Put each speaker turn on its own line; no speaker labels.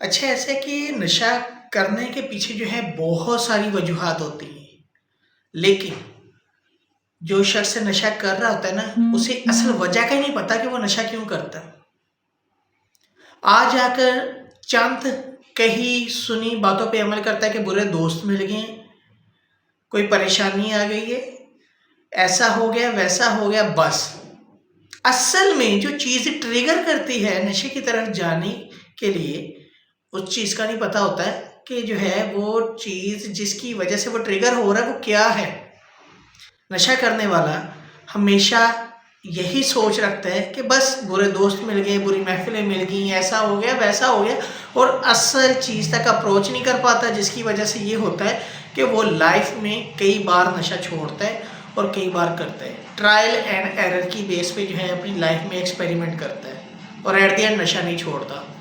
अच्छा, ऐसा है कि नशा करने के पीछे जो है बहुत सारी वजूहात होती हैं। लेकिन जो शख्स नशा कर रहा होता है ना, उसे असल वजह का ही नहीं पता कि वो नशा क्यों करता है। आज आकर चंद कही सुनी बातों पे अमल करता है कि बुरे दोस्त मिल गए, कोई परेशानी आ गई है, ऐसा हो गया, वैसा हो गया, बस। असल में जो चीज़ ट्रिगर करती है नशे की तरफ जाने के लिए, उस चीज़ का नहीं पता होता है कि जो है वो चीज़ जिसकी वजह से वो ट्रिगर हो रहा है वो क्या है। नशा करने वाला हमेशा यही सोच रखता है कि बस बुरे दोस्त मिल गए, बुरी महफिलें मिल गई, ऐसा हो गया, वैसा हो गया, और असल चीज़ तक अप्रोच नहीं कर पाता, जिसकी वजह से ये होता है कि वो लाइफ में कई बार नशा छोड़ता है और कई बार करता है। ट्रायल एंड एरर की बेस पे जो है अपनी लाइफ में एक्सपेरिमेंट करता है और एट द एंड नशा नहीं छोड़ता।